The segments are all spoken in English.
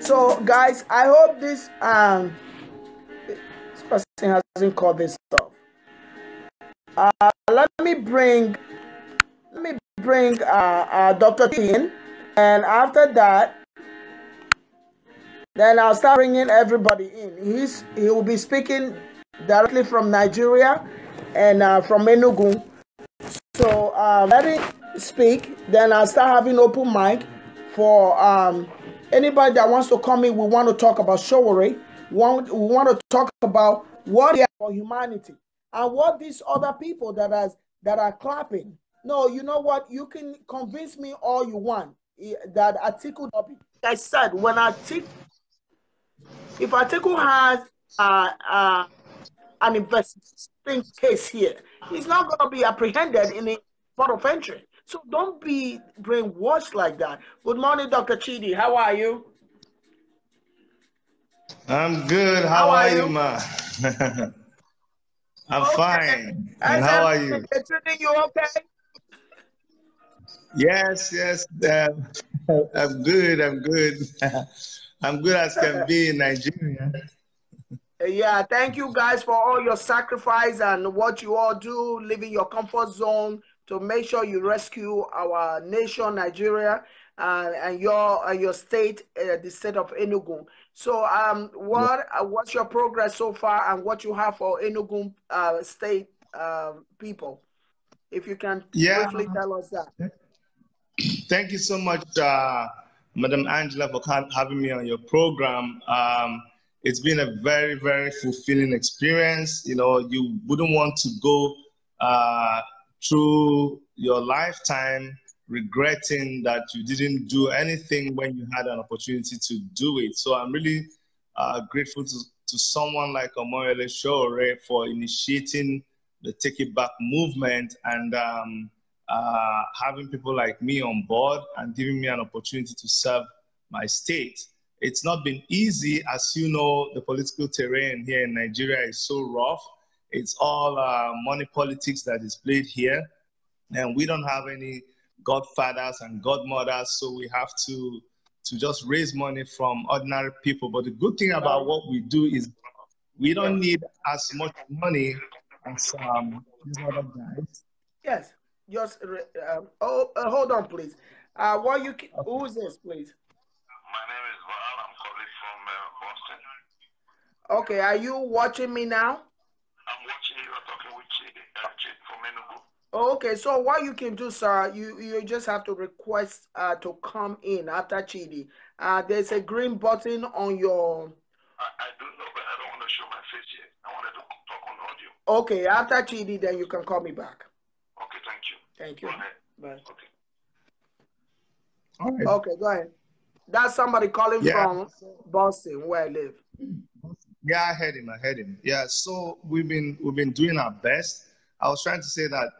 So, guys, I hope this person hasn't called this off. Let me bring Dr. in, and after that, then I'll start bringing everybody in. He will be speaking directly from Nigeria and from Enugu. So let him speak. Then I'll start having open mic for anybody that wants to come in. We want to talk about chivalry. We want to talk about what is for humanity and what these other people that are clapping. No, you know what? You can convince me all you want that Atiku. I said when if Atiku has an investing case here, he's not going to be apprehended in a port of entry. So don't be brainwashed like that. Good morning, Dr. Chidi. How are you? I'm good. How are you, ma? I'm fine. And how are you? Treating you okay? Yes. I'm good. I'm good as can be in Nigeria. Yeah, thank you guys for all your sacrifice and what you all do, leaving your comfort zone to make sure you rescue our nation, Nigeria, and your state, the state of Enugu. So, what's your progress so far, and what you have for Enugu state people? If you can briefly tell us that. Thank you so much, Madam Angela, for having me on your program. It's been a very, very fulfilling experience. You know, you wouldn't want to go through your lifetime regretting that you didn't do anything when you had an opportunity to do it. So I'm really grateful to someone like Omoyele Sowore for initiating the Take It Back movement and having people like me on board and giving me an opportunity to serve my state. It's not been easy. As you know, the political terrain here in Nigeria is so rough. It's all money politics that is played here. And we don't have any godfathers and godmothers, so we have to just raise money from ordinary people. But the good thing about what we do is we don't need as much money as these other guys. Yes. Just hold on, please. Who is this, please? My name is Val. I'm calling from Boston. Okay, are you watching me now? I'm watching you. I'm talking with Chidi from Enugu. Okay, so what you can do, sir, you just have to request to come in after Chidi. There's a green button on your. I do know, but I don't want to show my face yet. I wanted to talk on audio. Okay, after Chidi, then you can call me back. Okay, thank you. Thank you. Bye. Okay. All right. Okay, go ahead. That's somebody calling from Boston, where I live. Yeah, I heard him. Yeah, so we've been doing our best. I was trying to say that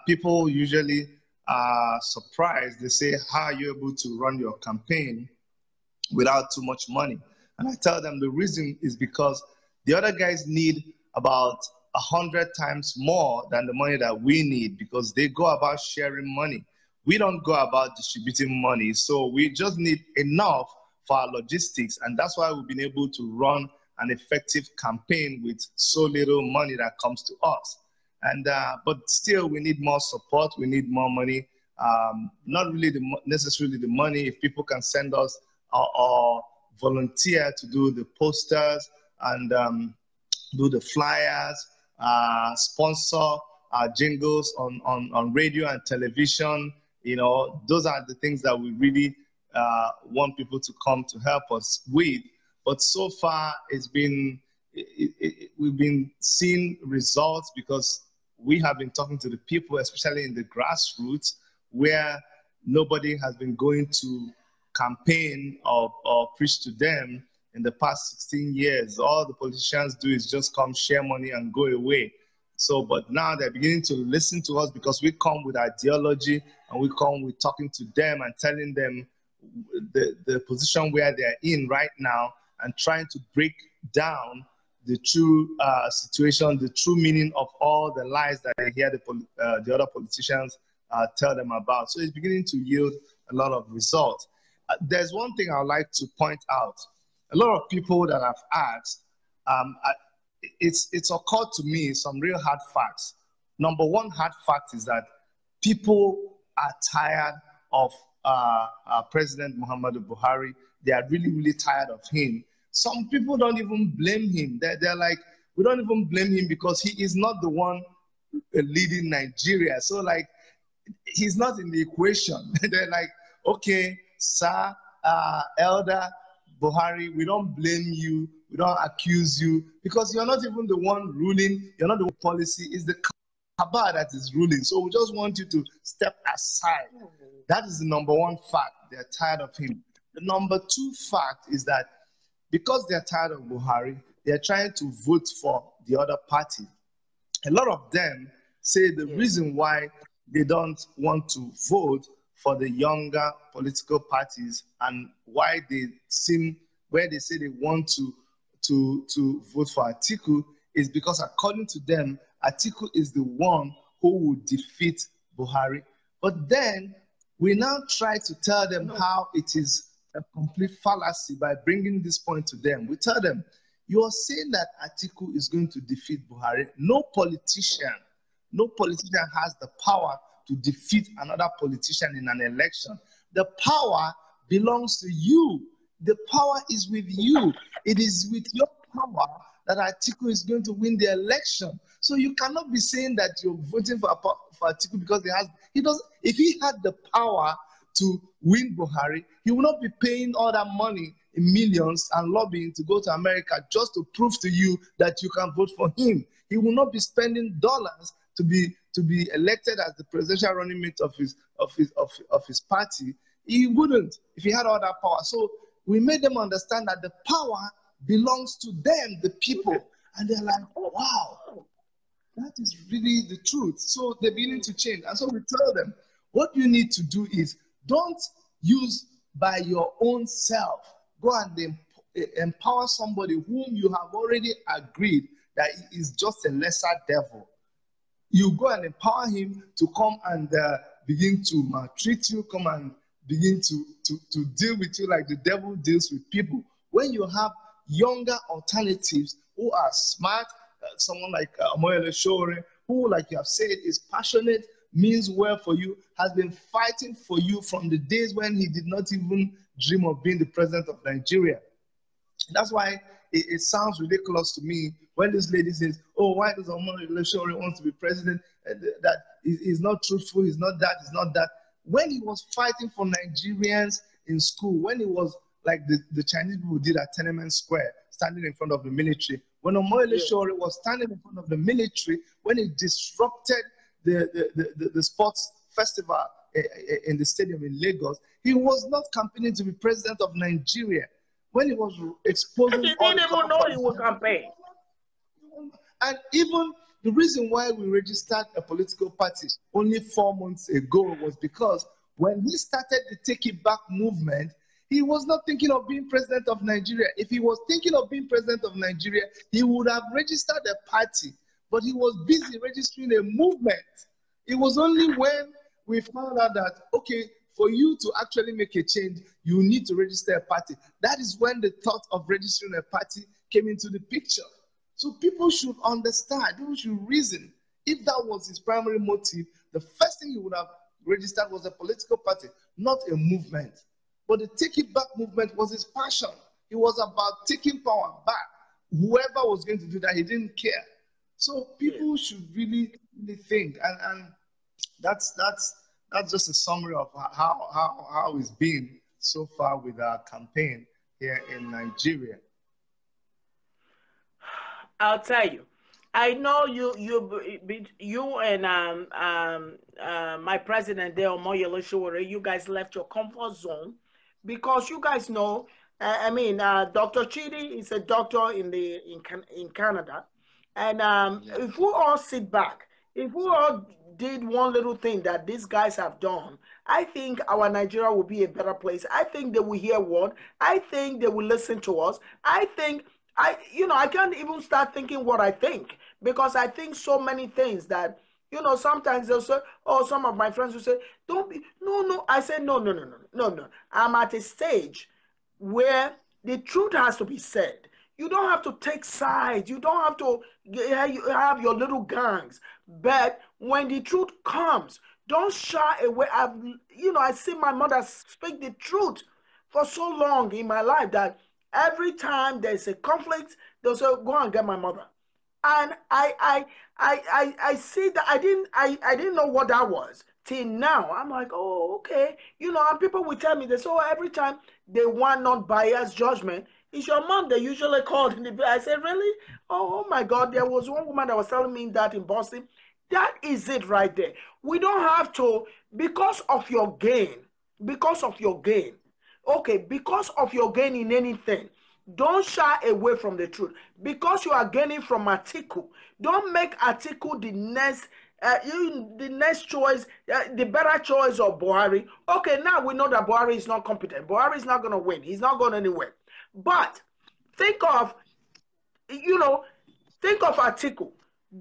people usually are surprised. They say, how are you able to run your campaign without too much money? And I tell them the reason is because the other guys need about 100 times more than the money that we need, because they go about sharing money. We don't go about distributing money. So we just need enough for our logistics. And that's why we've been able to run an effective campaign with so little money that comes to us. And but still, we need more support. We need more money. Not really necessarily the money. If people can send us or volunteer to do the posters and do the flyers, sponsor jingles on radio and television, you know, those are the things that we really want people to come to help us with. But so far, we've been seeing results because we have been talking to the people, especially in the grassroots, where nobody has been going to campaign or preach to them in the past 16 years. All the politicians do is just come, share money, and go away. So, but now they're beginning to listen to us because we come with ideology and we come with talking to them and telling them the position where they're in right now and trying to break down the true situation, the true meaning of all the lies that they hear the other politicians tell them about. So it's beginning to yield a lot of results. There's one thing I would like to point out. a lot of people that I've asked, it's occurred to me some real hard facts. Number one hard fact is that people are tired of President Muhammadu Buhari. They are really, really tired of him. Some people don't even blame him. They're like, we don't even blame him because he is not the one leading Nigeria. So like, he's not in the equation. They're like, okay, sir, Elder Buhari, we don't blame you. We don't accuse you because you're not even the one ruling. You're not the one policy. It's the Kaaba that is ruling. So we just want you to step aside. That is the number one fact. They're tired of him. The number two fact is that because they're tired of Buhari, they're trying to vote for the other party. A lot of them say the reason why they don't want to vote for the younger political parties and why they seem, where they say they want to vote for Atiku is because according to them, Atiku is the one who will defeat Buhari. But then we now try to tell them how it is a complete fallacy by bringing this point to them. We tell them, you are saying that Atiku is going to defeat Buhari. No politician has the power to defeat another politician in an election. The power belongs to you. The power is with you. It is with your power that Atiku is going to win the election. So you cannot be saying that you're voting for Atiku because if he had the power to win Buhari, he will not be paying all that money in millions and lobbying to go to America just to prove to you that you can vote for him. He will not be spending dollars to be elected as the presidential running mate of his party. He wouldn't if he had all that power. So we made them understand that the power belongs to them, the people, and they're like, oh wow, that is really the truth. So they're beginning to change, and so we tell them, what you need to do is don't use by your own self. Go and empower somebody whom you have already agreed that he is just a lesser devil. You go and empower him to come and begin to maltreat you, come and begin to deal with you like the devil deals with people. When you have younger alternatives who are smart, someone like Omoyele Sowore, who, like you have said, is passionate, means well for you, has been fighting for you from the days when he did not even dream of being the president of Nigeria. That's why it sounds ridiculous to me when this lady says, oh, why does Omoyele Sowore want to be president? That he's not truthful, he's not that, he's not that. When he was fighting for Nigerians in school, when he was like the Chinese people did at Tiananmen Square, standing in front of the military, when Omoyele Sowore was standing in front of the military, when he disrupted the sports festival in the stadium in Lagos, he was not campaigning to be president of Nigeria. When he was exposing, he didn't even know he would campaign. And even the reason why we registered a political party only 4 months ago was because when he started the Take It Back movement, he was not thinking of being president of Nigeria. If he was thinking of being president of Nigeria, he would have registered a party, but he was busy registering a movement. It was only when we found out that, okay, for you to actually make a change, you need to register a party. That is when the thought of registering a party came into the picture. So people should understand, people should reason. If that was his primary motive, the first thing he would have registered was a political party, not a movement. But the Take It Back movement was his passion. It was about taking power back. Whoever was going to do that, he didn't care. So people should really, really think. And that's just a summary of how it's been so far with our campaign here in Nigeria. I'll tell you. I know you and my president there, Omoyele Sowore, you guys left your comfort zone because you guys know. Dr. Chidi is a doctor in Canada, and if we all sit back, if we all did one little thing that these guys have done, I think our Nigeria will be a better place. I think they will hear word. I think they will listen to us. I can't even start thinking what I think because I think so many things that, sometimes they'll say, oh, some of my friends will say, don't be, no. I say, no. I'm at a stage where The truth has to be said. You don't have to take sides. You don't have to have your little gangs. But when the truth comes, don't shy away. I see my mother speak the truth for so long in my life that every time there's a conflict, they'll say, "Go and get my mother." And I see that I didn't know what that was till now. I'm like, oh, okay. And people will tell me this. So every time they want not biased judgment, it's your mom they usually called in the. I said, really? Oh my God, there was one woman that was telling me that in Boston. That is it right there. We don't have to, because of your gain, because of your gain. Okay, because of your gain in anything, don't shy away from the truth. Because you are gaining from Atiku, don't make Atiku the next choice, the better choice of Buhari. Okay, now we know that Buhari is not competent. Buhari is not going to win. He's not going anywhere. But think of, think of Atiku.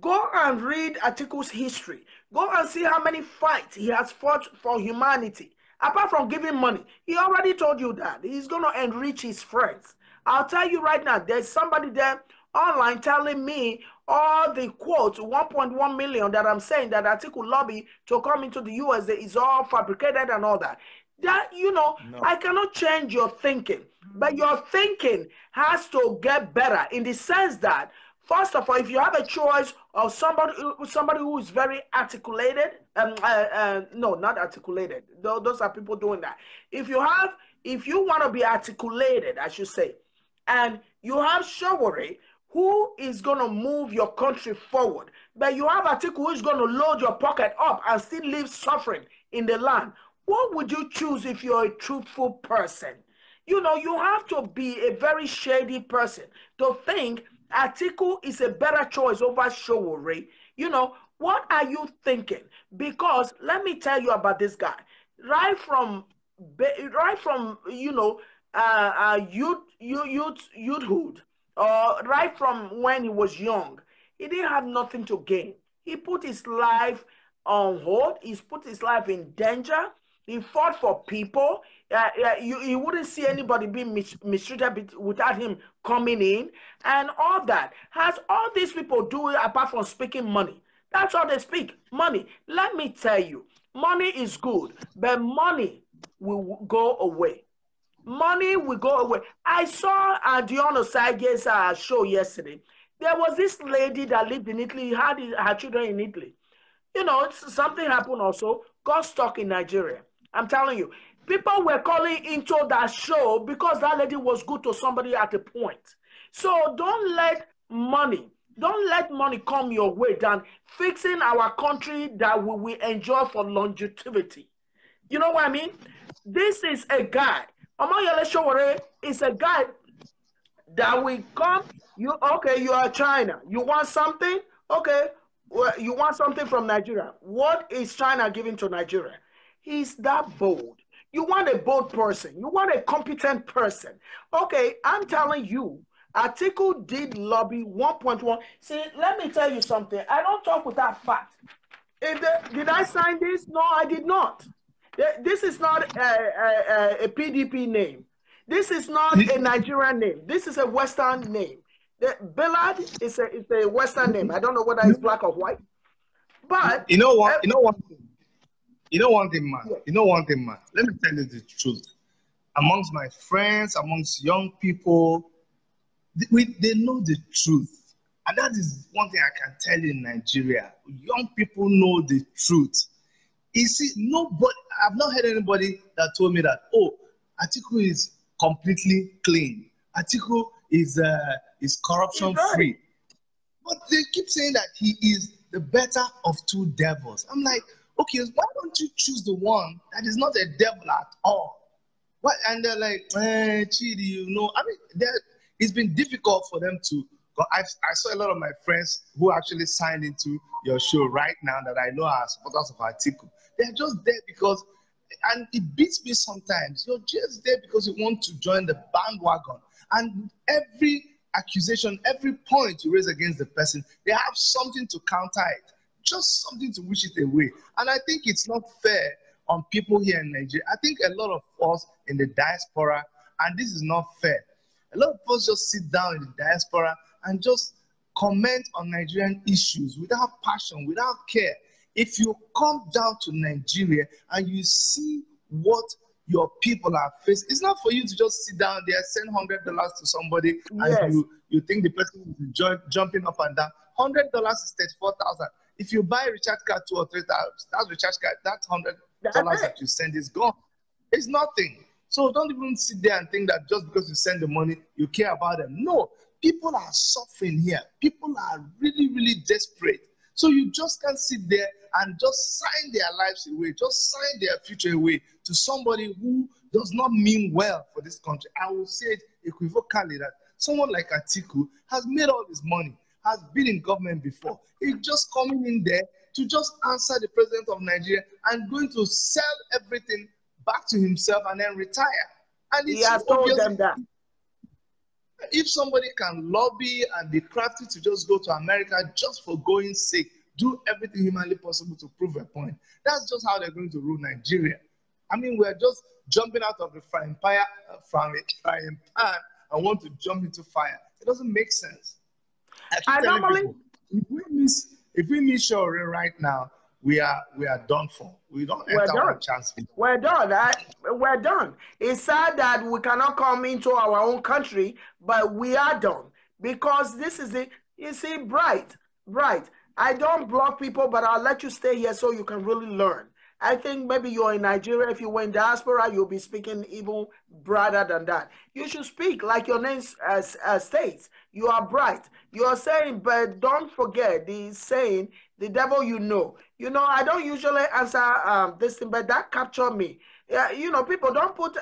Go and read Atiku's history. Go and see how many fights he has fought for humanity. Apart from giving money, he already told you that he's going to enrich his friends. I'll tell you right now, there's somebody there online telling me all the quotes, 1.1 million that I'm saying that Atiku lobby to come into the US is all fabricated and all that. That, No. I cannot change your thinking, but your thinking has to get better in the sense that, first of all, if you have a choice of somebody who is very articulated, no, not articulated. Those are people doing that. If you want to be articulated, I should say, and you have Showore, who is going to move your country forward, but you have Atiku who is going to load your pocket up and still live suffering in the land, what would you choose if you're a truthful person? You have to be a very shady person to think Atiku is a better choice over Showore. What are you thinking? Because let me tell you about this guy. Right from youthhood, or right from when he was young, he didn't have nothing to gain. He put his life on hold. He's put his life in danger. He fought for people. You wouldn't see anybody being mistreated without him coming in, and all that. Has all these people do it apart from speaking money? That's all they speak, money. Let me tell you, money is good, but money will go away. Money will go away. I saw Dion Osagie's show yesterday. There was this lady that lived in Italy, had her children in Italy. Something happened also, got stuck in Nigeria. I'm telling you, people were calling into that show because that lady was good to somebody at a point. So don't let money come your way than fixing our country that we will enjoy for longevity. You know what I mean? This is a guy. Omoyele Sowore is a guy that will come. You are China. You want something? Okay. Well, you want something from Nigeria. What is China giving to Nigeria? He's that bold. You want a bold person. You want a competent person. Okay, I'm telling you, Atiku did lobby 1.1. See, let me tell you something. I don't talk without fact. Did I sign this? No, I did not. This is not a PDP name. This is not a Nigerian name. This is a Western name. Billard is a Western name. I don't know whether it's black or white. But you know what? You know one thing, man. Yeah. You know one thing, man. Let me tell you the truth. Amongst my friends, amongst young people, they know the truth. And that is one thing I can tell you in Nigeria. Young people know the truth. You see, I've not heard anybody that told me that, oh, Atiku is completely clean. Atiku is corruption free. But they keep saying that he is the better of two devils. I'm like, okay, why don't you choose the one that is not a devil at all? What? And they're like, Chidi, I mean, it's been difficult for them to. I saw a lot of my friends who actually signed into your show right now that I know are supporters of Atiku. They're just there because, and it beats me sometimes. You're just there because you want to join the bandwagon. And every accusation, every point you raise against the person, they have something to counter it, just something to wish it away. And I think it's not fair on people here in Nigeria. I think a lot of us in the diaspora, and this is not fair. A lot of us just sit down in the diaspora and just comment on Nigerian issues without passion, without care. If you come down to Nigeria and you see what your people are facing, it's not for you to just sit down there, send $100 to somebody, Yes. and you think the person is jumping up and down. $100 is 34,000. If you buy a recharge card 2 or 3 times, that's recharge card. That's $100 that you send is gone. It's nothing. So don't even sit there and think that just because you send the money, you care about them. No, people are suffering here. People are really, really desperate. So you just can't sit there and just sign their lives away, just sign their future away to somebody who does not mean well for this country. I will say it equivocally that someone like Atiku has made all his money, has been in government before. He's just coming in there to just answer the president of Nigeria and going to sell everything back to himself and then retire. And he has told them that. If somebody can lobby and be crafty to just go to America just for going sake, do everything humanly possible to prove a point, that's just how they're going to rule Nigeria. I mean, we're just jumping out of the frying pan and want to jump into fire. It doesn't make sense. I normally, people, if we miss Shore right now, we are done for. We don't enter one chance. We're done. We're done. It's sad that we cannot come into our own country, but we are done because this is it. You see, bright. I don't block people, but I'll let you stay here so you can really learn. I think maybe you're in Nigeria. If you were in diaspora, you'll be speaking even brighter than that. You should speak like your name states. You are bright. You are saying, but don't forget the saying, the devil you know. You know, I don't usually answer this thing, but that captured me. You know, people don't put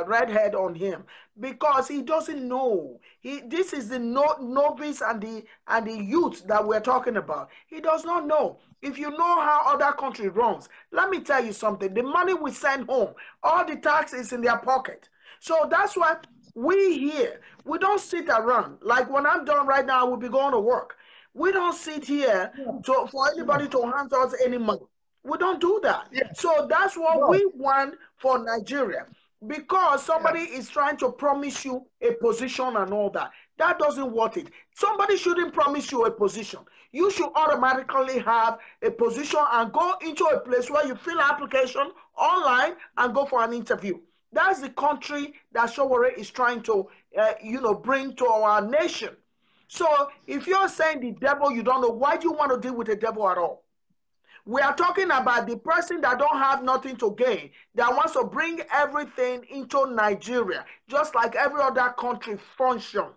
redhead on him because he doesn't know. This is the novice and the youth that we're talking about. He does not know. If you know how other country runs, let me tell you something. The money we send home, all the tax is in their pocket. So that's why we here, we don't sit around. Like when I'm done right now, I will be going to work. We don't sit here for anybody to hand us any money. We don't do that. Yeah. So that's what we want for Nigeria. Because somebody is trying to promise you a position and all that. That doesn't worth it. Somebody shouldn't promise you a position. You should automatically have a position and go into a place where you fill an application online and go for an interview. That's the country that Showore is trying to, bring to our nation. So if you're saying the devil, you don't know, why do you want to deal with the devil at all? We are talking about the person that don't have nothing to gain, that wants to bring everything into Nigeria, just like every other country function.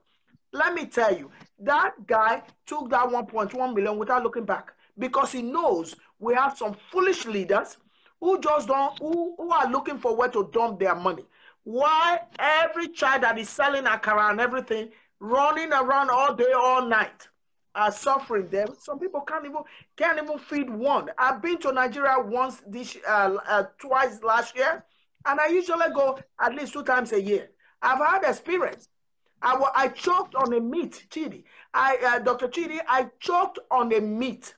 Let me tell you, that guy took that 1.1 million without looking back because he knows we have some foolish leaders who who are looking for where to dump their money. Why every child that is selling akara and everything, running around all day, all night, are suffering them. Some people can't even feed one. I've been to Nigeria once twice last year, and I usually go at least 2 times a year. I've had experience. I choked on a meat, Chidi. Dr. Chidi, I choked on a meat.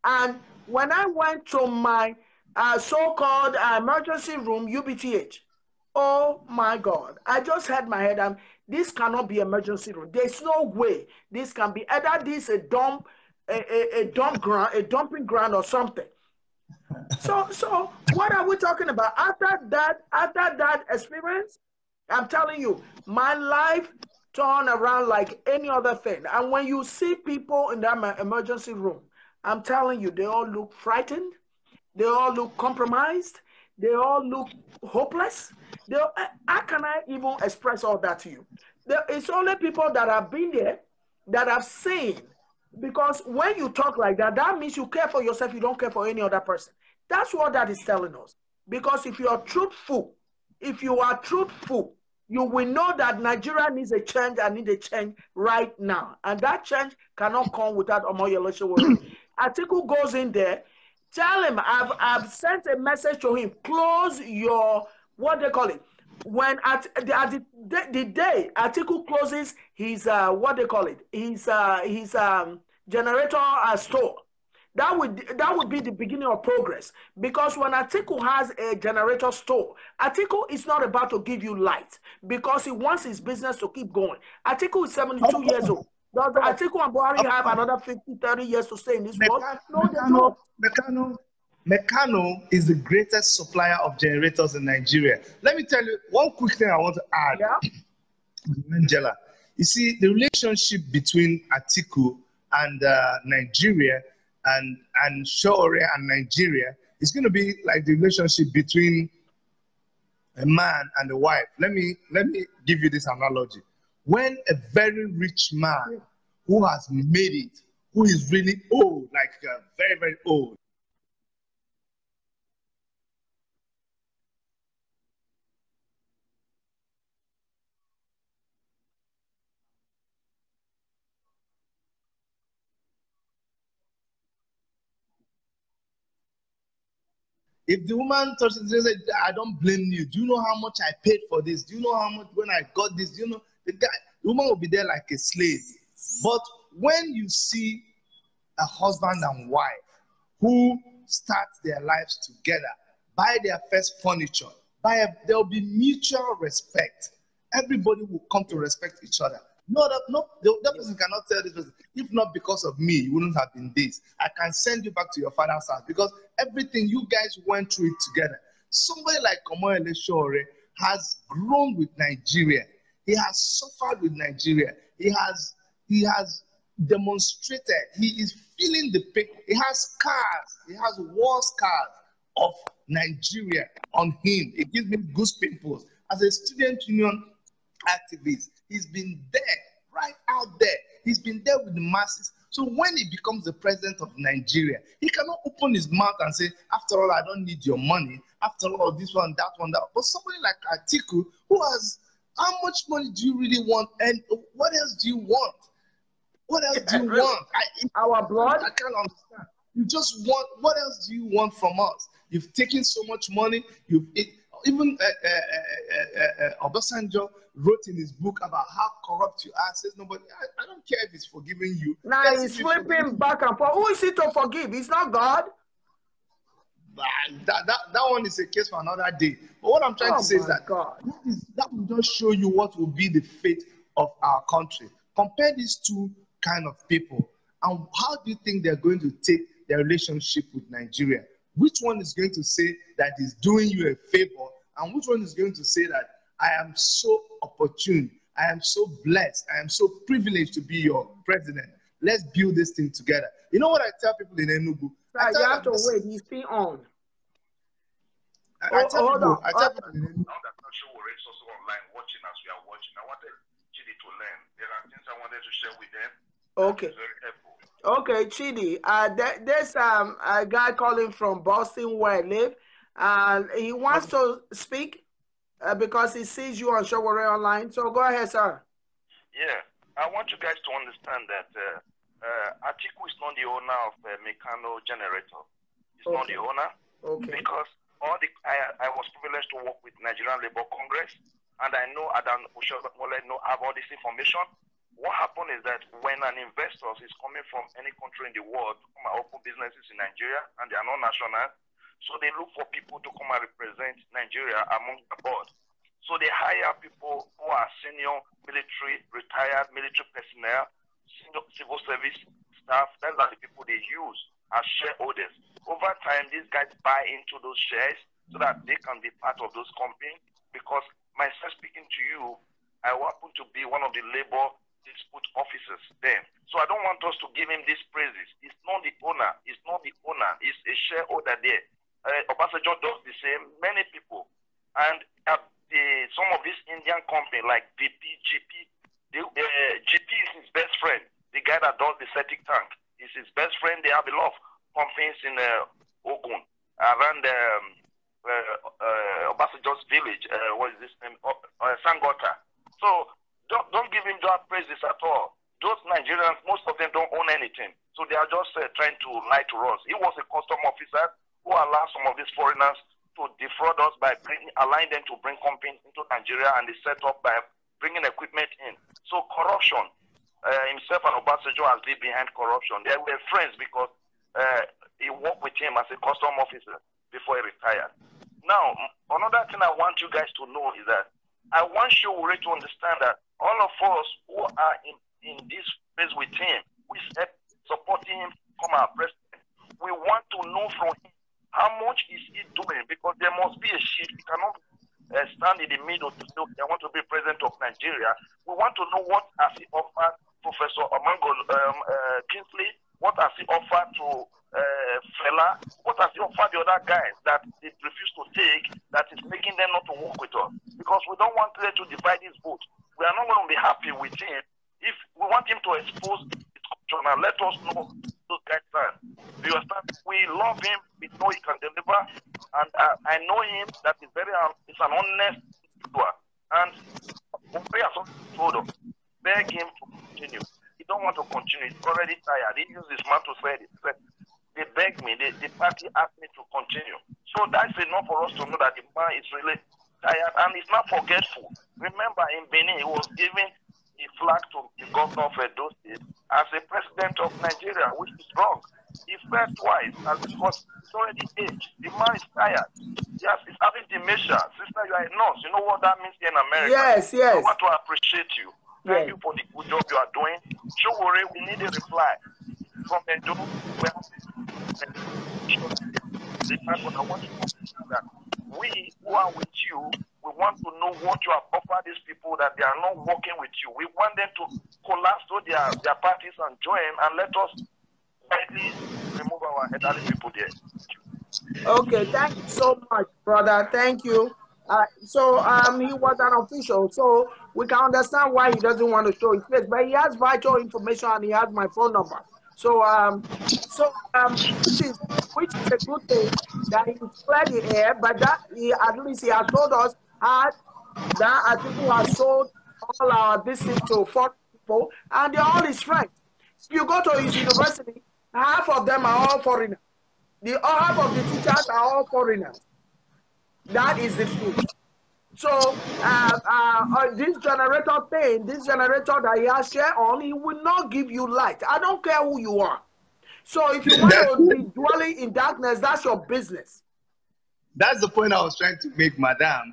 And when I went to my so-called emergency room, UBTH, oh my God, I just had my head. This cannot be emergency room. There's no way this can be. Either this a dumping ground or something. So what are we talking about? After that experience, I'm telling you, my life turned around like any other thing. And when you see people in that emergency room, I'm telling you, they all look frightened. They all look compromised. They all look hopeless. How can I even express all that to you? It's only people that have been there that have seen. Because when you talk like that, that means you care for yourself. You don't care for any other person. That's what that is telling us. Because if you are truthful, you will know that Nigeria needs a change and needs a change right now. And that change cannot come without Omoyele Sowore. Atiku goes in there. Tell him, I've sent a message to him. Close your, what they call it. When the day Atiku closes his, what they call it, his generator store, That would be the beginning of progress. Because when Atiku has a generator store, Atiku is not about to give you light because he wants his business to keep going. Atiku is 72 years old. Does Atiku and Buhari have another 50, 30 years to stay in this world? No, they don't. Meccano is the greatest supplier of generators in Nigeria. Let me tell you one quick thing I want to add. Yeah. Angela, you see, the relationship between Atiku and Nigeria and Shore and Nigeria is going to be like the relationship between a man and a wife. Let me give you this analogy. When a very rich man who has made it, who is really old, like very, very old, if the woman touches it, says, I don't blame you. Do you know how much I paid for this? Do you know how much when I got this? Do you know the woman will be there like a slave. But when you see a husband and wife who start their lives together, buy their first furniture, there will be mutual respect. Everybody will come to respect each other. That person cannot tell this person, if not because of me, you wouldn't have been this. I can send you back to your father's house because everything you guys went through it together. Somebody like Omoyele Shore has grown with Nigeria. He has suffered with Nigeria. He has demonstrated. He is feeling the pain. He has scars. He has war scars of Nigeria on him. It gives me goose pimples. As a student union activist, he's been there, right out there. He's been there with the masses. So when he becomes the president of Nigeria, he cannot open his mouth and say, after all, I don't need your money. After all, this one, that one, that. But somebody like Atiku, who has, how much money do you really want? And what else do you want? What else do you want? Our blood? I can't understand. You just want, what else do you want from us? You've taken so much money. Even Obasanjo wrote in his book about how corrupt you are. Says nobody. I don't care if he's forgiving you. Now he's flipping back and forth. Who is he to forgive? He's not God. That one is a case for another day. But what I'm trying to say is that that will just show you what will be the fate of our country. Compare these two kind of people, and how do you think they're going to take their relationship with Nigeria? Which one is going to say that he's doing you a favor, and which one is going to say that I am so opportune, I am so blessed, I am so privileged to be your president. Let's build this thing together. You know what I tell people in Enugu? You have to wait. He's still on. I tell people in Enugu. Now that I'm sure we're also online watching as we are watching, I wanted Chidi to learn. There are things I wanted to share with them. Okay. Okay, Chidi. There's a guy calling from Boston where I live, and he wants to speak because he sees you on Showore Online. So go ahead, sir. Yeah, I want you guys to understand that Atiku is not the owner of Meccano Generator. He's not the owner. Okay. Because I was privileged to work with Nigerian Labour Congress, and I know Adam Uhomoibhi have all this information. What happened is that when an investor is coming from any country in the world to come and open businesses in Nigeria, and they are not national, so they look for people to come and represent Nigeria among the board. So they hire people who are senior military, retired military personnel, civil service staff. Those are the people they use as shareholders. Over time, these guys buy into those shares so that they can be part of those companies. Because myself speaking to you, I happen to be one of the labor dispute officers then. So I don't want us to give him these praises. He's not the owner. He's not the owner. He's a shareholder there. Obasanjo does the same. Many people. And some of these Indian companies like BP, GP, GP is his best friend. The guy that does the septic tank is his best friend. They have a lot of companies in Ogun, around Obasanjo's village. What is this name? Sangota. So don't give him that praises at all. Those Nigerians, most of them don't own anything. So they are just trying to lie to us. He was a custom officer who allowed some of these foreigners to defraud us by allowing them to bring companies into Nigeria, and they set up by bringing equipment in. So corruption, himself and Obasanjo has been behind corruption. They were friends because he worked with him as a custom officer before he retired. Now, another thing I want you guys to know is that I want Showore to understand that all of us who are in this space with him, we supporting him become our president, we want to know from him how much is he doing, because there must be a shift. He cannot stand in the middle to say, okay, I want to be president of Nigeria. We want to know what has he offered Professor Omango Kingsley, what has he offered to Fela, what has he offered the other guys that they refuse to take, that is making them not to work with us. Because we don't want them to divide his vote. We are not going to be happy with him if we want him to expose his culture and let us know those guys stand. You understand? We love him, we know he can deliver, and I know him that is he's an honest individual. And we are told him, beg him to continue. He don't want to continue. He's already tired. He used his mouth to say it. They begged me, the party asked me to continue. So that's enough for us to know that the man is really tired and he's not forgetful. Remember, in Benin, he was giving the flag to the governor of Edo State as a president of Nigeria, which is wrong. He fell twice because he's already aged. The man is tired. Yes, he's having dementia. Sister, you are a nurse. You know what that means here in America? Yes, yes. I want to appreciate you. Thank you for the good job you are doing. Showore, we need a reply from Edo. But I want you to understand that we who are with you, we want to know what you have offered these people that they are not working with you. We want them to collapse to their parties and join and let us quietly remove our elderly people there. Okay, thank you so much, brother. Thank you. So he was an official, so we can understand why he doesn't want to show his face, but he has vital information and he has my phone number. So which is a good thing that he cleared the air, but that at least he has told us that people have sold all our visit to 4 people, and they're all his friends. If you go to his university, half of them are all foreigners. Half of the teachers are all foreigners. That is the truth. So this generator thing, this generator that he has share on, he will not give you light. I don't care who you are. So if you want to be dwelling in darkness, that's your business. That's the point I was trying to make, madam.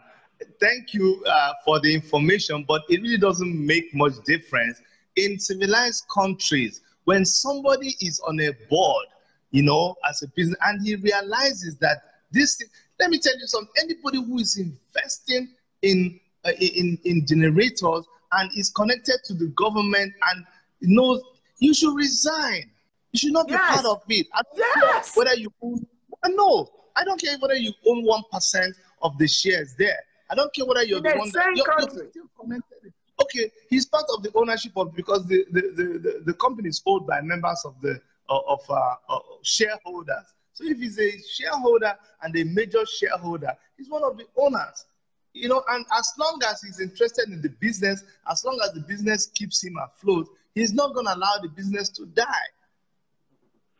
Thank you for the information, but it really doesn't make much difference. In civilized countries, when somebody is on a board, you know, as a business, and he realizes that this, let me tell you something, anybody who is investing in generators and is connected to the government and knows, you should resign. You should not be part of it. I don't care whether you own, no, I don't care whether you own 1% of the shares there. I don't care whether you're the one that you're still connected. Okay, he's part of the ownership of, because the company is owned by members of the shareholders. So if he's a shareholder and a major shareholder, he's one of the owners. You know, and as long as he's interested in the business, as long as the business keeps him afloat, he's not going to allow the business to die.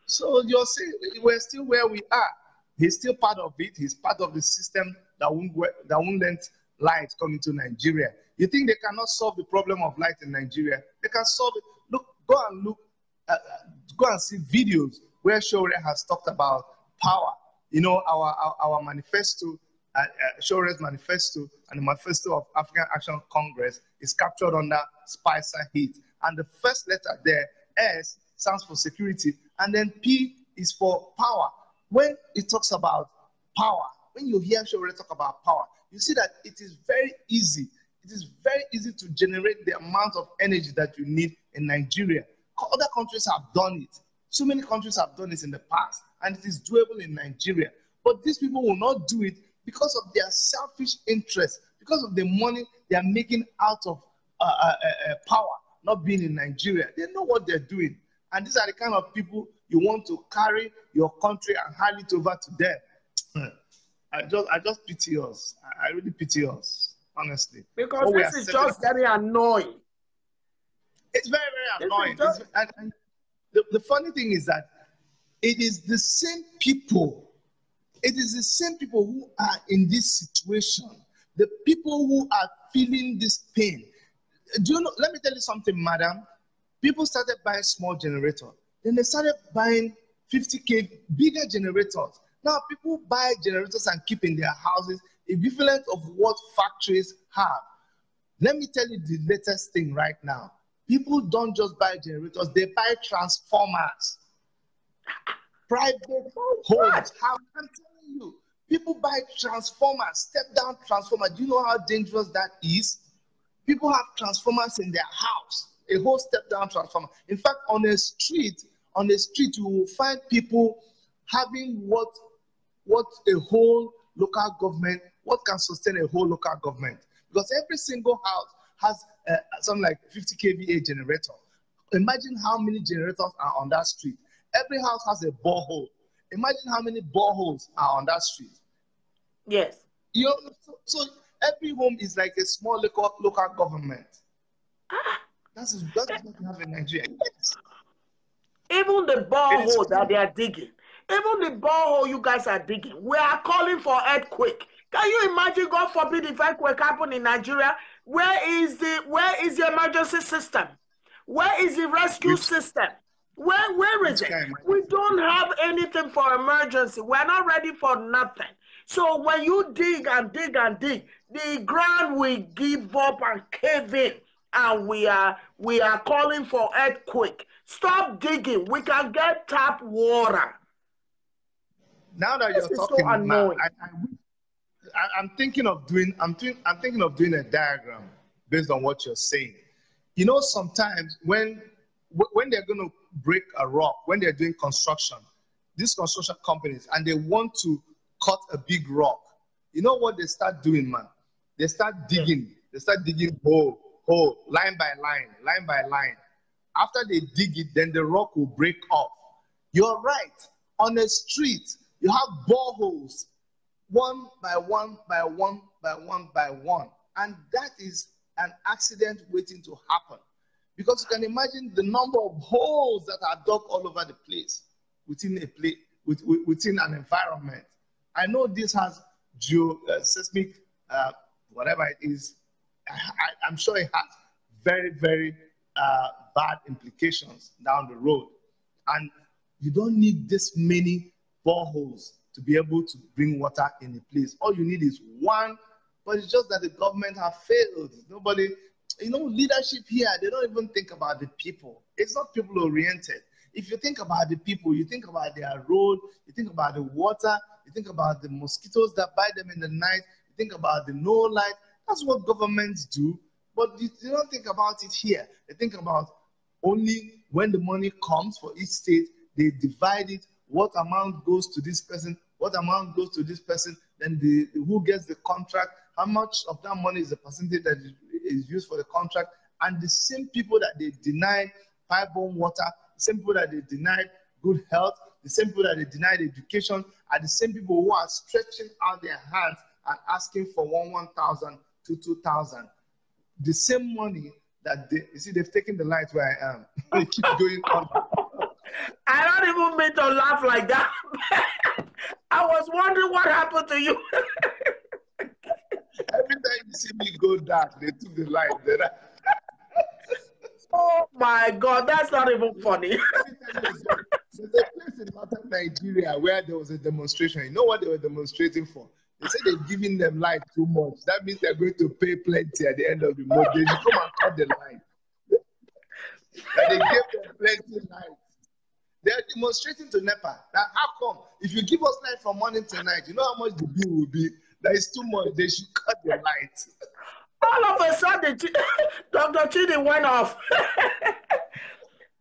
So you're saying we're still where we are. He's still part of it. He's part of the system that won't let light come into Nigeria. You think they cannot solve the problem of light in Nigeria? They can solve it. Go and see videos where Showore has talked about power. You know, our manifesto, Showore's manifesto, and the manifesto of African Action Congress is captured under Spicer Heat. And the first letter there, S, stands for security, and then P is for power. When it talks about power, when you hear Showore talk about power, you see that it is very easy. It is very easy to generate the amount of energy that you need in Nigeria. Other countries have done it. So many countries have done it in the past, and it is doable in Nigeria. But these people will not do it because of their selfish interests, because of the money they are making out of power, not being in Nigeria. They know what they're doing. And these are the kind of people you want to carry your country and hand it over to them. I just pity us. I really pity us, honestly. Because this is just very annoying. It's very, very annoying. And the funny thing is that it is the same people. It is the same people who are in this situation. The people who are feeling this pain. Do you know? Let me tell you something, madam. People started buying small generators. Then they started buying 50K, bigger generators. Now people buy generators and keep in their houses, equivalent of what factories have. Let me tell you the latest thing right now. People don't just buy generators, they buy transformers. Private homes have, I'm telling you, people buy transformers, step-down transformers. Do you know how dangerous that is? People have transformers in their house, a whole step-down transformer. In fact, on a street, you will find people having what a whole local government, what can sustain a whole local government. Because every single house has something like 50 kVA generator. Imagine how many generators are on that street. Every house has a borehole. Imagine how many boreholes are on that street. Yes. You know, so every home is like a small local government. That's what we have in Nigeria. Yes. Even the borehole that they are digging, even the borehole you guys are digging, we are calling for earthquake. Can you imagine, God forbid, if earthquake happen in Nigeria? Where is the emergency system? Where is the rescue system? Where is it? We don't have anything for emergency. We're not ready for nothing. So when you dig and dig and dig, the ground will give up and cave in, and we are calling for earthquake. Stop digging. We can get tap water. Now that you're talking, so annoying. I'm thinking of doing a diagram based on what you're saying. You know, sometimes when they're going to break a rock, when they're doing construction, these construction companies, and they want to cut a big rock, you know what they start doing, man? They start digging. They start digging hole, line by line. After they dig it, then the rock will break off. You're right. On a street, you have boreholes, one by one. And that is an accident waiting to happen. Because you can imagine the number of holes that are dug all over the place within an environment. I know this has seismic, whatever it is. I'm sure it has very, very bad implications down the road. And you don't need this many boreholes to be able to bring water in a place. All you need is one, but it's just that the government have failed. Nobody, you know, leadership here, they don't even think about the people. It's not people oriented. If you think about the people, you think about their road, you think about the water, you think about the mosquitoes that bite them in the night, you think about the no light. That's what governments do, but you don't think about it here. They think about only when the money comes for each state, they divide it, what amount goes to this person, what amount goes to this person, then who gets the contract, how much of that money is the percentage that is used for the contract, and the same people that they deny pipe-borne water, the same people that they denied good health, the same people that they denied education, are the same people who are stretching out their hands and asking for 1,000 to 2,000. The same money that you see, they've taken the light where I am. They keep going on. I don't even mean to laugh like that. I was wondering what happened to you. Every time you see me go dark, they took the light. Oh my God, that's not even funny. There's a place in northern Nigeria where there was a demonstration. You know what they were demonstrating for? They said they're giving them light too much. That means they're going to pay plenty at the end of the month. They should come and cut the light. And they gave them plenty light. They're demonstrating to NEPA. Now, how come? If you give us light from morning to night, you know how much the bill will be? That is too much. They should cut the light. All of a sudden, Dr. Chidi went off.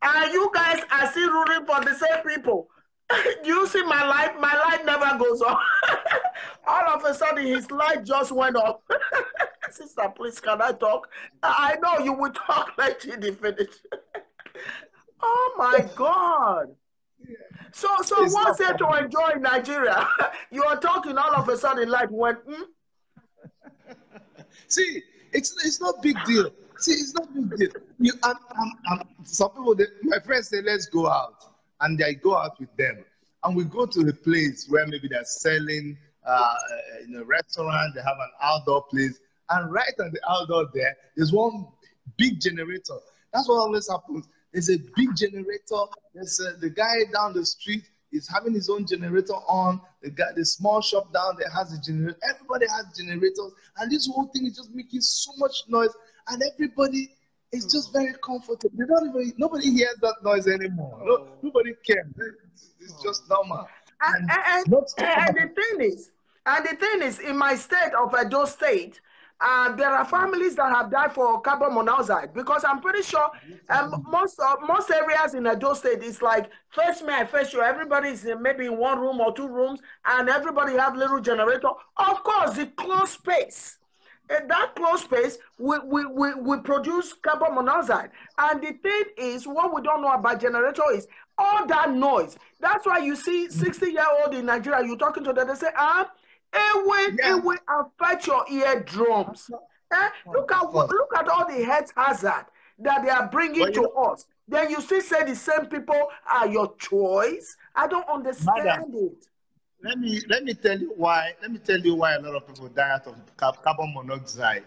And you guys are still rooting for the same people. You see my light? My light never goes off. All of a sudden, his light just went off. Sister, please, can I talk? I know you will talk like Chidi finished. Oh my God. So what's there to enjoy in Nigeria? You are talking, all of a sudden light went, See, it's not big deal. See, it's not big deal. Some people, my friends say, let's go out. And I go out with them. And we go to a place where maybe they're selling in a restaurant, they have an outdoor place. And right on the outdoor there's one big generator. That's what always happens. There's a big generator. There's the guy down the street. is having his own generator on. The small shop down there has a generator. Everybody has generators, and this whole thing is just making so much noise, and everybody is just very comfortable. Nobody hears that noise anymore. Nobody cares. It's just normal. And the thing is, in my state of Edo State, there are families that have died for carbon monoxide, because I'm pretty sure most areas in Edo State is like face me, I face you. Everybody's maybe in one room or two rooms, and everybody have little generator. Of course, the closed space. In that closed space, we produce carbon monoxide. And the thing is, what we don't know about generator is all that noise. That's why you see 60-year-old in Nigeria, you're talking to them, they say, it will affect your eardrums. Look at all the health hazard that they are bringing to us. Then you still say the same people are your choice. I don't understand it. Let me tell you why. Let me tell you why a lot of people die out of carbon monoxide.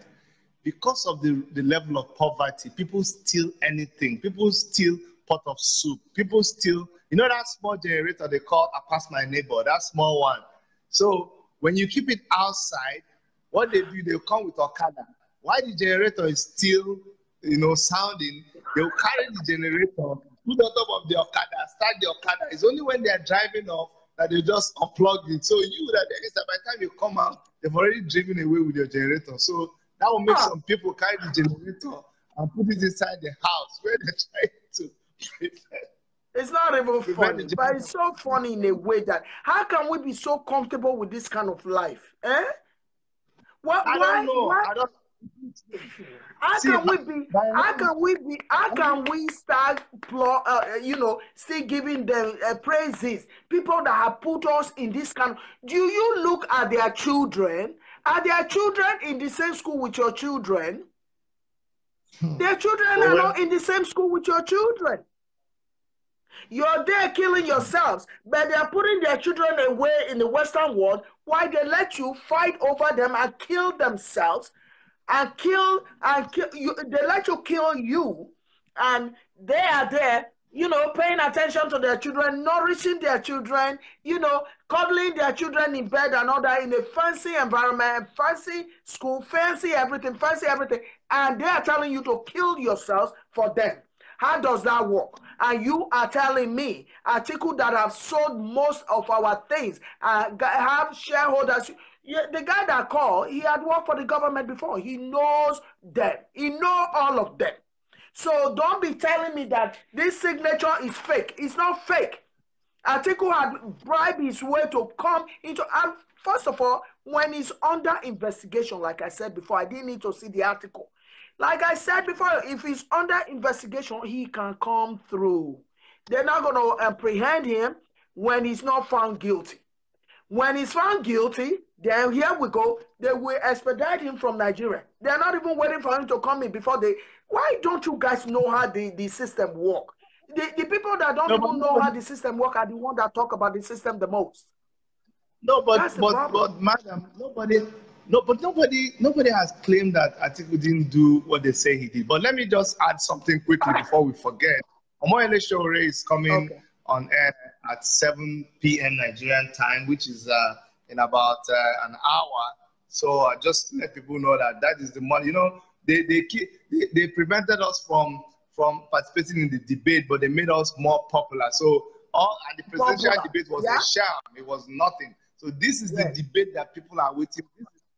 Because of the level of poverty, people steal anything. People steal pot of soup. People steal, that small generator they call I pass my neighbor, that small one. So when you keep it outside, what they do, they'll come with Okada. Why the generator is still, sounding, they'll carry the generator, put on top of the Okada, start the Okada. It's only when they're driving off that they just unplug it. So by the time you come out, they've already driven away with your generator. So that will make some people carry the generator and put it inside the house where they're trying to prevent. It's not even funny, but it's so funny in a way that how can we be so comfortable with this kind of life? I don't know. How can we start still giving them praises? People that have put us in this kind of, do you look at their children? Are their children in the same school with your children? Their children are not in the same school with your children. You're there killing yourselves, but they're putting their children away in the Western world while they let you fight over them and kill themselves and kill you. They let you kill you, and they are there, paying attention to their children, nourishing their children, cuddling their children in bed and all that in a fancy environment, fancy school, fancy everything, and they are telling you to kill yourselves for them. How does that work? And you are telling me, Atiku that have sold most of our things, have shareholders. The guy that called, he had worked for the government before. He knows them. He knows all of them. So don't be telling me that this signature is fake. It's not fake. Atiku had bribed his way to come into, and first of all, when he's under investigation, like I said before, I didn't need to see the article. Like I said before, if he's under investigation, he can come through. They're not going to apprehend him when he's not found guilty. When he's found guilty, then here we go. They will expedite him from Nigeria. They're not even waiting for him to come in before they... Why don't you guys know how the system works? The people that don't even know how the system works are the ones that talk about the system the most. No, but madam, nobody has claimed that Atiku didn't do what they say he did. But let me just add something quickly before we forget. Omoyele Shore is coming on air at 7 p.m. Nigerian time, which is in about an hour. So just to let people know that is the money. They prevented us from participating in the debate, but they made us more popular. So and the presidential debate was a sham. It was nothing. So this is the debate that people are waiting.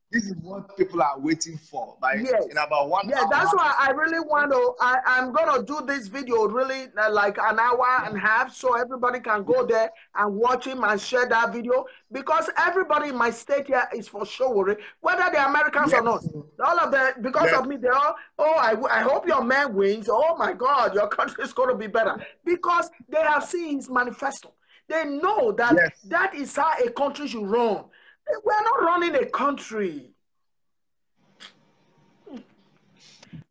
This is what people are waiting for. In about 1 hour. That's why I really want to. I'm gonna do this video really like an hour and a half, so everybody can go there and watch him and share that video. Because everybody in my state here is for sure, whether they're Americans or not. All of them, because of me, they're all. Oh, I hope your man wins. Oh my God, your country is gonna be better because they have seen his manifesto. They know that that is how a country should run. We're not running a country.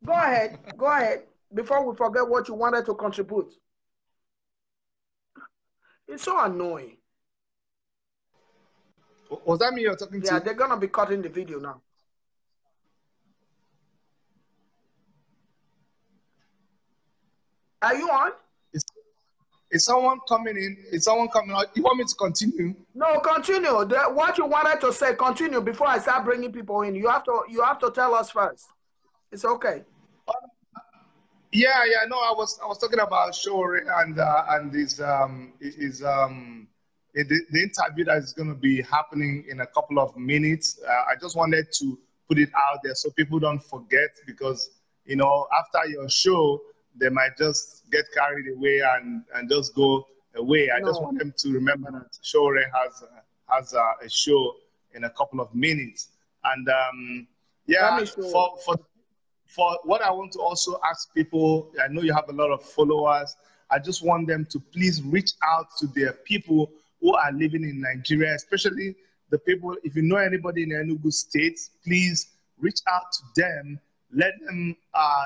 Go ahead, before we forget what you wanted to contribute. It's so annoying. Was that me you're talking to? Yeah, they're going to be cutting the video now. Are you on? Is someone coming in? Is someone coming out? You want me to continue? No, continue. What you wanted to say, continue before I start bringing people in. You have to tell us first. It's okay. Yeah, yeah. No, I was talking about Shore and his the interview that is going to be happening in a couple of minutes. I just wanted to put it out there so people don't forget, because you know, after your show they might just get carried away and just go away. I just want them to remember that Shore has a show in a couple of minutes. And yeah, for what I want to also ask people, I know you have a lot of followers. I just want them to please reach out to their people who are living in Nigeria, especially the people, if you know anybody in Enugu State, please reach out to them. Let them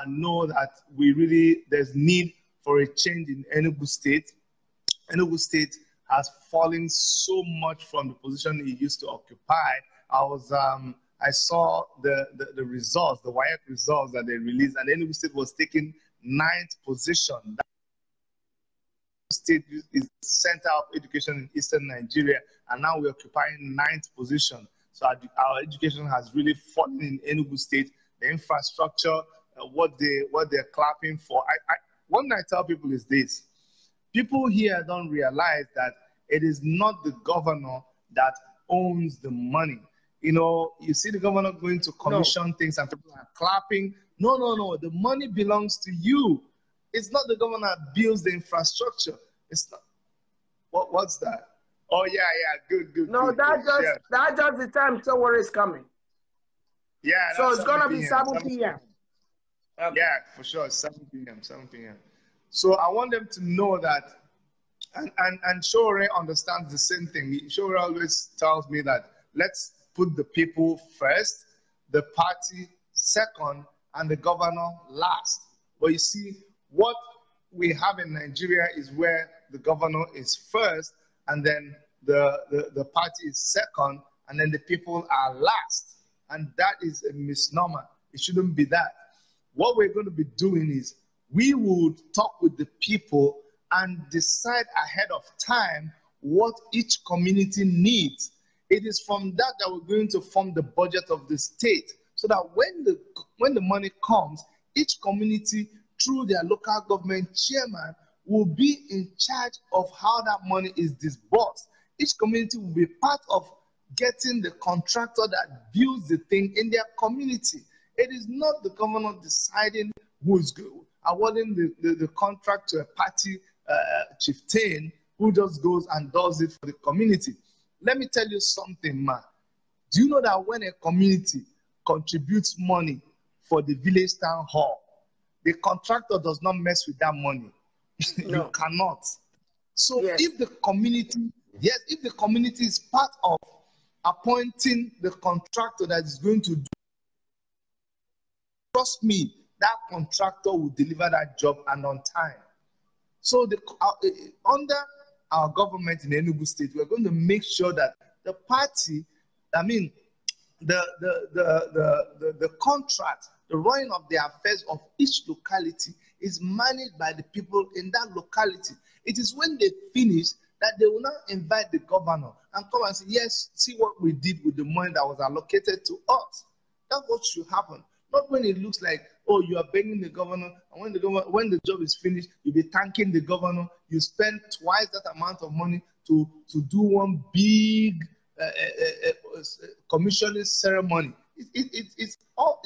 know that there's need for a change in Enugu State. Enugu State has fallen so much from the position it used to occupy. I saw the results, the WIAC results that they released, and Enugu State was taking 9th position. That state is the center of education in Eastern Nigeria, and now we're occupying 9th position. So our education has really fallen in Enugu State. The infrastructure, what they're clapping for. One thing I tell people is this: people here don't realize that it is not the governor that owns the money. You know, you see the governor going to commission things and people are clapping. No. The money belongs to you. It's not the governor that builds the infrastructure. It's not. What's that? Oh, yeah. Good. No, that's just the time somewhere is coming. Yeah. So it's going to be 7 p.m. Okay. Yeah, for sure. 7 p.m. So I want them to know that, and Shore understands the same thing. Shore always tells me that let's put the people first, the party second, and the governor last. But you see, what we have in Nigeria is where the governor is first, and then the party is second, and then the people are last. And that is a misnomer. It shouldn't be that. What we're going to be doing is we would talk with the people and decide ahead of time what each community needs. It is from that we're going to form the budget of the state, so that when the money comes, each community, through their local government chairman, will be in charge of how that money is disbursed. Each community will be part of getting the contractor that builds the thing in their community. It is not the governor deciding who is awarding the contract to a party chieftain who just goes and does it for the community. Let me tell you something, man. Do you know that when a community contributes money for the village town hall, the contractor does not mess with that money? No. You cannot. So if the community is part of appointing the contractor that is going to do, trust me, that contractor will deliver that job and on time. So under our government in Enugu State, we're going to make sure that the party, the contract, the running of the affairs of each locality is managed by the people in that locality. It is when they finish that they will now invite the governor and come and say, yes, see what we did with the money that was allocated to us. That's what should happen. Not when it looks like, oh, you are begging the governor, and when the job is finished, you'll be thanking the governor. You spend twice that amount of money to do one big commissioning ceremony. It's all.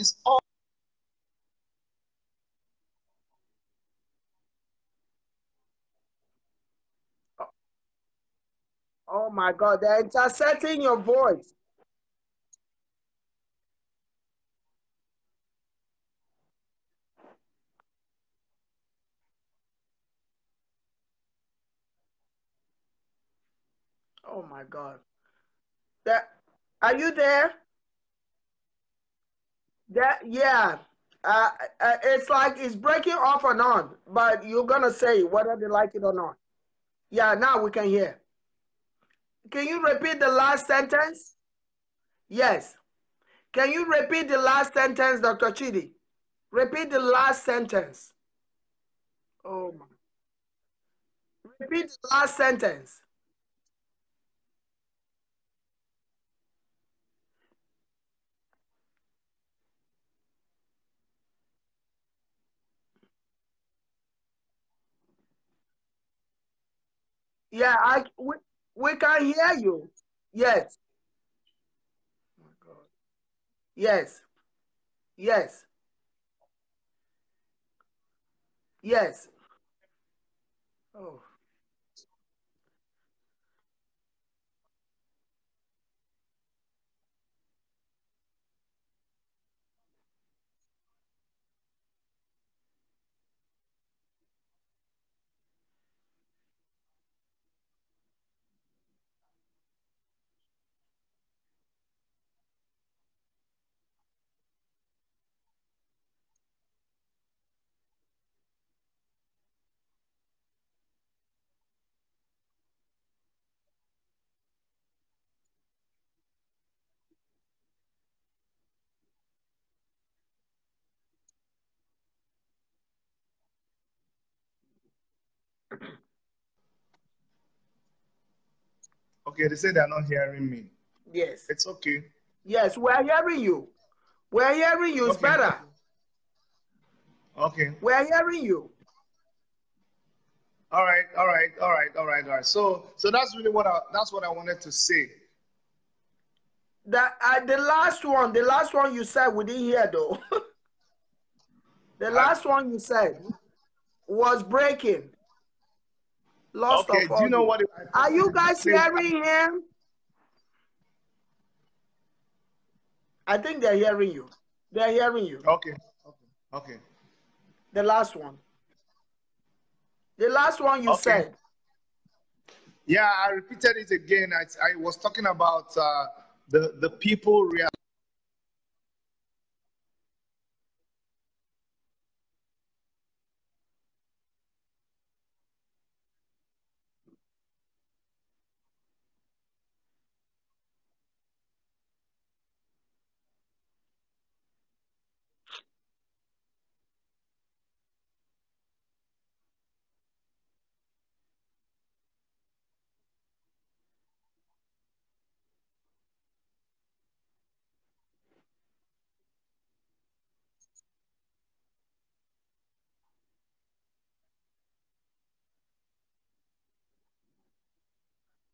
Oh my God, they're intercepting your voice. Oh my God. Are you there? Yeah. It's like it's breaking off and on, but you're going to say whether they like it or not. Yeah, now we can hear. Can you repeat the last sentence? Yes. Can you repeat the last sentence, Dr. Chidi? Repeat the last sentence. Oh my. Repeat the last sentence. Yeah, we can hear you. Yes. Oh my God. Yes. Yes. Yes. Oh. Okay, they say they're not hearing me. Yes. It's okay. Yes, we're hearing you. We're hearing you. It's Okay. better. Okay. We're hearing you. All right. All right. All right. All right. All right. So that's really what I wanted to say. The last one you said we didn't hear though. The last one you said was breaking. Lost Okay. of Do you know audio. what? Are you guys hearing him? I think they're hearing you. They're hearing you. Okay. Okay. Okay. The last one. The last one you Okay. said. Yeah, I repeated it again. I was talking about the people real.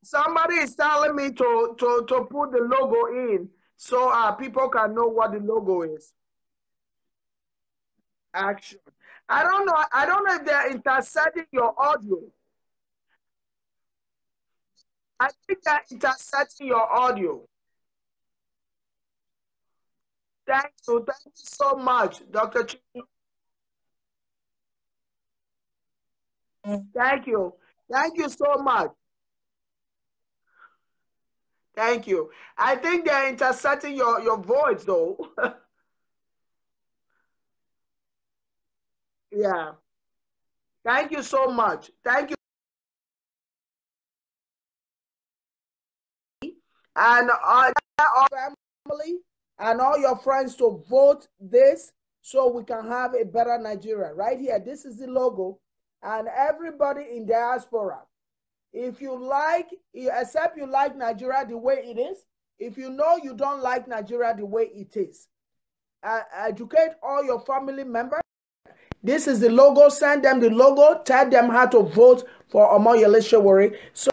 Somebody is telling me to put the logo in so people can know what the logo is. Action. I don't know. I don't know if they're intercepting your audio. I think they're intercepting your audio. Thank you. Thank you so much, Dr. Chidi. Thank you. Thank you so much. Thank you. I think they're intercepting your voice though. Yeah. Thank you so much. Thank you. And all family and all your friends to vote this so we can have a better Nigeria. Right here, this is the logo. And everybody in diaspora, if you like, except you like Nigeria the way it is, if you know you don't like Nigeria the way it is, educate all your family members. This is the logo. Send them the logo. Tell them how to vote for Omoyele Sowore. So